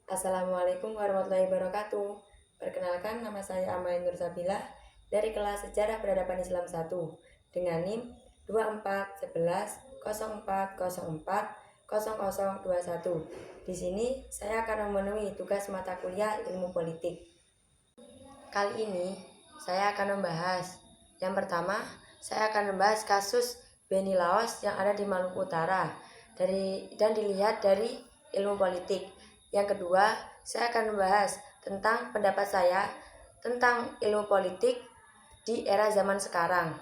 Assalamualaikum warahmatullahi wabarakatuh. Perkenalkan, nama saya Amain Nursabilah dari kelas Sejarah Peradaban Islam 1 dengan NIM 241104040021. Di sini saya akan memenuhi tugas mata kuliah Ilmu Politik. Kali ini saya akan membahas yang pertama, saya akan membahas kasus Beni Laos yang ada di Maluku Utara dan dilihat dari ilmu politik. Yang kedua, saya akan membahas tentang pendapat saya tentang ilmu politik di era zaman sekarang.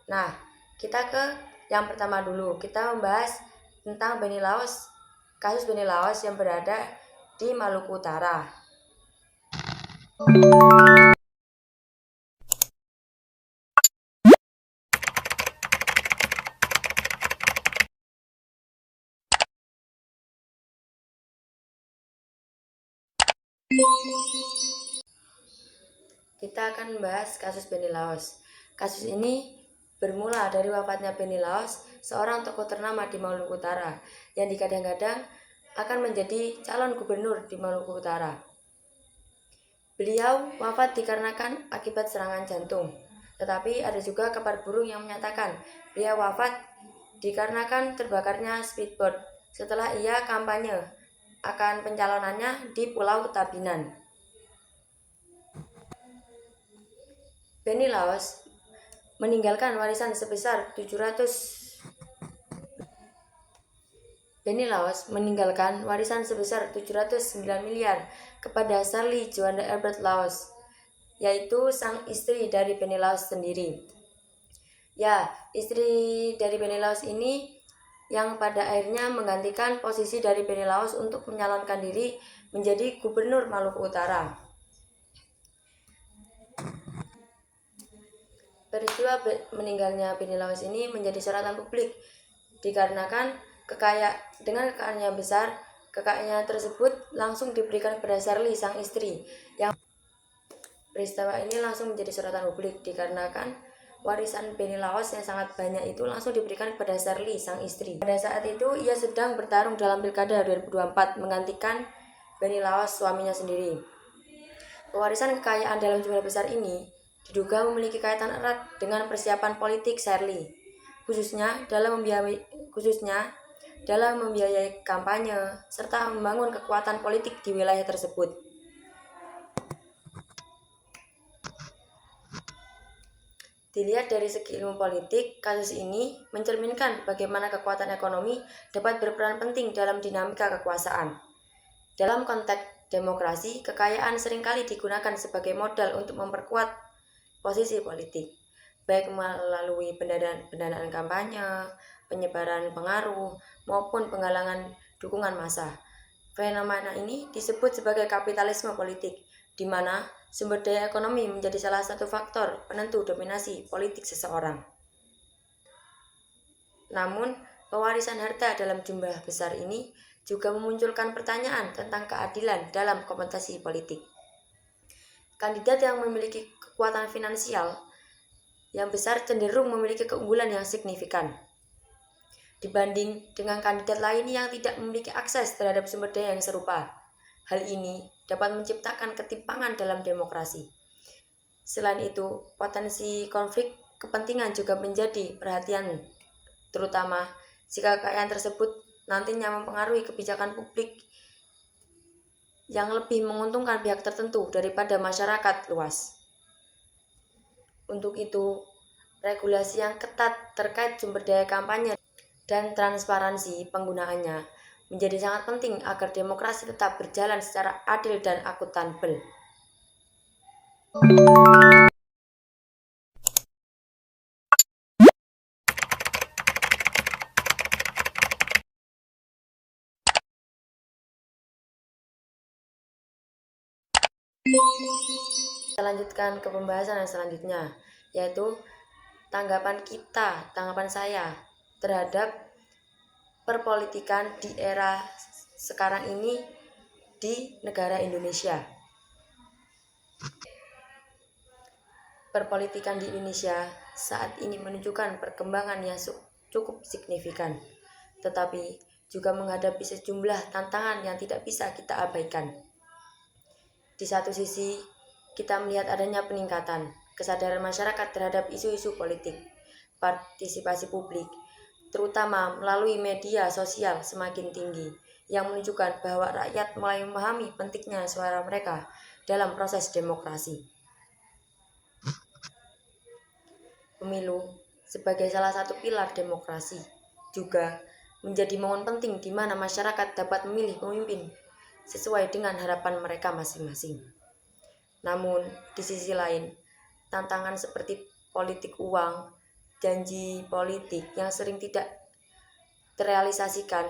Nah, kita ke yang pertama dulu. Kita membahas tentang Beni Laos, kasus Beni Laos yang berada di Maluku Utara. Kita akan membahas kasus Beni Laos. Kasus ini bermula dari wafatnya Beni Laos, seorang tokoh ternama di Maluku Utara yang digadang-gadang akan menjadi calon gubernur di Maluku Utara. Beliau wafat dikarenakan akibat serangan jantung. Tetapi ada juga kabar burung yang menyatakan beliau wafat dikarenakan terbakarnya speedboat setelah ia kampanye akan pencalonannya di Pulau Tabinan. Beni Laos meninggalkan warisan sebesar 709 miliar kepada Sally Juanda Albert Laos, yaitu sang istri dari Beni Laos sendiri. Ya, istri dari Beni Laos ini yang pada akhirnya menggantikan posisi dari Beni Laos untuk menyalonkan diri menjadi gubernur Maluku Utara. Peristiwa meninggalnya Beni Laos ini menjadi sorotan publik dikarenakan dengan kekayaannya besar, kekayaannya tersebut langsung diberikan kepada Sally sang istri. Yang peristiwa ini langsung menjadi sorotan publik dikarenakan warisan Beni Laos yang sangat banyak itu langsung diberikan kepada Sally sang istri. Pada saat itu ia sedang bertarung dalam Pilkada 2024 menggantikan Beni Laos suaminya sendiri. Pewarisan kekayaan dalam jumlah besar ini diduga memiliki kaitan erat dengan persiapan politik Sally, khususnya dalam membiayai kampanye serta membangun kekuatan politik di wilayah tersebut. Dilihat dari segi ilmu politik, kasus ini mencerminkan bagaimana kekuatan ekonomi dapat berperan penting dalam dinamika kekuasaan. Dalam konteks demokrasi, kekayaan seringkali digunakan sebagai modal untuk memperkuat posisi politik, baik melalui pendanaan kampanye, penyebaran pengaruh, maupun penggalangan dukungan massa. Fenomena ini disebut sebagai kapitalisme politik, di mana sumber daya ekonomi menjadi salah satu faktor penentu dominasi politik seseorang. Namun, pewarisan harta dalam jumlah besar ini juga memunculkan pertanyaan tentang keadilan dalam kompetisi politik. Kandidat yang memiliki kekuatan finansial yang besar cenderung memiliki keunggulan yang signifikan dibanding dengan kandidat lain yang tidak memiliki akses terhadap sumber daya yang serupa. Hal ini dapat menciptakan ketimpangan dalam demokrasi. Selain itu, potensi konflik kepentingan juga menjadi perhatian, terutama jika kekayaan tersebut nantinya mempengaruhi kebijakan publik yang lebih menguntungkan pihak tertentu daripada masyarakat luas. Untuk itu, regulasi yang ketat terkait sumber daya kampanye dan transparansi penggunaannya menjadi sangat penting agar demokrasi tetap berjalan secara adil dan akuntabel. Kita lanjutkan ke pembahasan yang selanjutnya, yaitu tanggapan saya terhadap perpolitikan di era sekarang ini di negara Indonesia. Perpolitikan di Indonesia saat ini menunjukkan perkembangan yang cukup signifikan, tetapi juga menghadapi sejumlah tantangan yang tidak bisa kita abaikan. Di satu sisi, kita melihat adanya peningkatan kesadaran masyarakat terhadap isu-isu politik, partisipasi publik, terutama melalui media sosial semakin tinggi, yang menunjukkan bahwa rakyat mulai memahami pentingnya suara mereka dalam proses demokrasi. Pemilu sebagai salah satu pilar demokrasi juga menjadi momen penting di mana masyarakat dapat memilih pemimpin sesuai dengan harapan mereka masing-masing. Namun, di sisi lain, tantangan seperti politik uang, janji politik yang sering tidak terrealisasikan,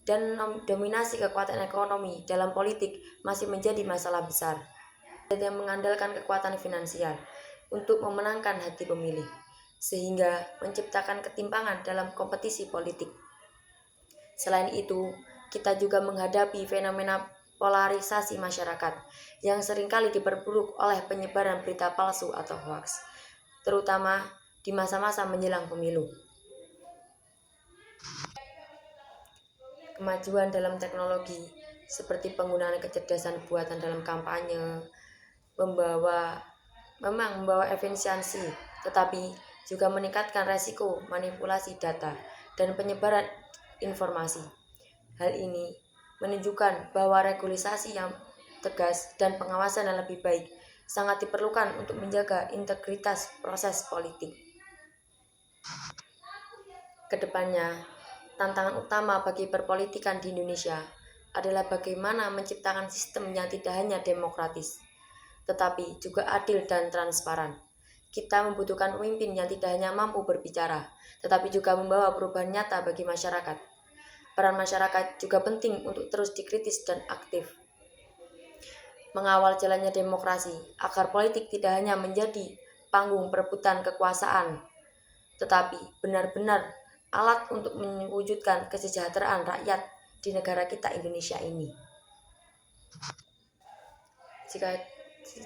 dan dominasi kekuatan ekonomi dalam politik masih menjadi masalah besar yang mengandalkan kekuatan finansial untuk memenangkan hati pemilih, sehingga menciptakan ketimpangan dalam kompetisi politik. Selain itu, kita juga menghadapi fenomena polarisasi masyarakat yang seringkali diperburuk oleh penyebaran berita palsu atau hoaks, terutama di masa-masa menjelang pemilu. Kemajuan dalam teknologi seperti penggunaan kecerdasan buatan dalam kampanye memang membawa efisiensi, tetapi juga meningkatkan resiko manipulasi data dan penyebaran informasi. Hal ini menunjukkan bahwa regulasi yang tegas dan pengawasan yang lebih baik sangat diperlukan untuk menjaga integritas proses politik. Kedepannya, tantangan utama bagi perpolitikan di Indonesia adalah bagaimana menciptakan sistem yang tidak hanya demokratis, tetapi juga adil dan transparan. Kita membutuhkan pemimpin yang tidak hanya mampu berbicara, tetapi juga membawa perubahan nyata bagi masyarakat. Peran masyarakat juga penting untuk terus dikritis dan aktif. Mengawal jalannya demokrasi agar politik tidak hanya menjadi panggung perebutan kekuasaan, tetapi benar-benar alat untuk mewujudkan kesejahteraan rakyat di negara kita Indonesia ini.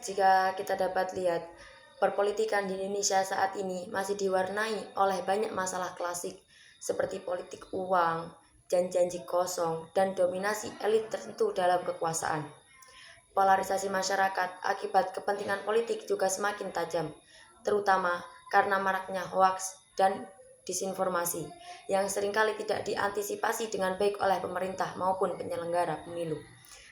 Jika kita dapat lihat, perpolitikan di Indonesia saat ini masih diwarnai oleh banyak masalah klasik seperti politik uang, janji-janji kosong, dan dominasi elit tertentu dalam kekuasaan. Polarisasi masyarakat akibat kepentingan politik juga semakin tajam, terutama karena maraknya hoaks dan disinformasi yang seringkali tidak diantisipasi dengan baik oleh pemerintah maupun penyelenggara pemilu.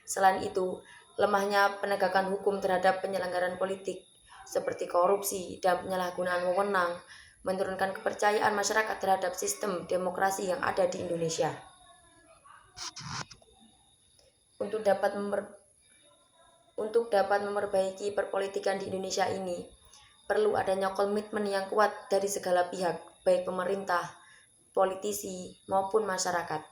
Selain itu, lemahnya penegakan hukum terhadap penyelenggaraan politik seperti korupsi dan penyalahgunaan wewenang menurunkan kepercayaan masyarakat terhadap sistem demokrasi yang ada di Indonesia. Untuk dapat memperbaiki perpolitikan di Indonesia ini, perlu adanya komitmen yang kuat dari segala pihak, baik pemerintah, politisi, maupun masyarakat.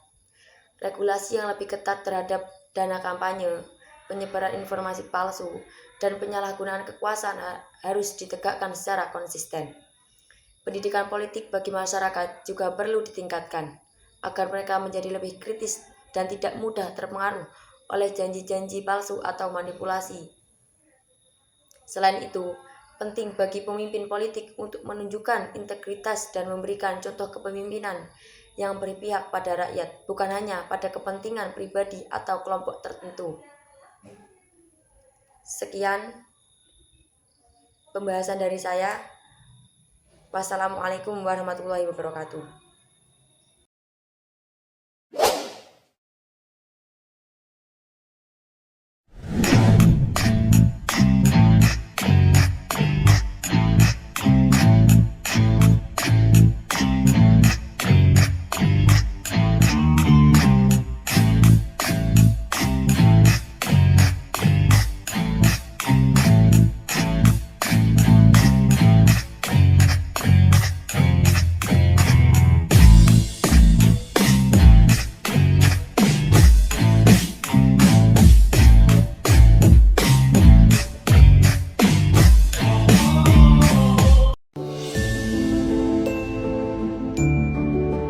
Regulasi yang lebih ketat terhadap dana kampanye, penyebaran informasi palsu, dan penyalahgunaan kekuasaan harus ditegakkan secara konsisten. Pendidikan politik bagi masyarakat juga perlu ditingkatkan, agar mereka menjadi lebih kritis dan tidak mudah terpengaruh oleh janji-janji palsu atau manipulasi. Selain itu, penting bagi pemimpin politik untuk menunjukkan integritas dan memberikan contoh kepemimpinan yang berpihak pada rakyat, bukan hanya pada kepentingan pribadi atau kelompok tertentu. Sekian pembahasan dari saya. Wassalamualaikum warahmatullahi wabarakatuh.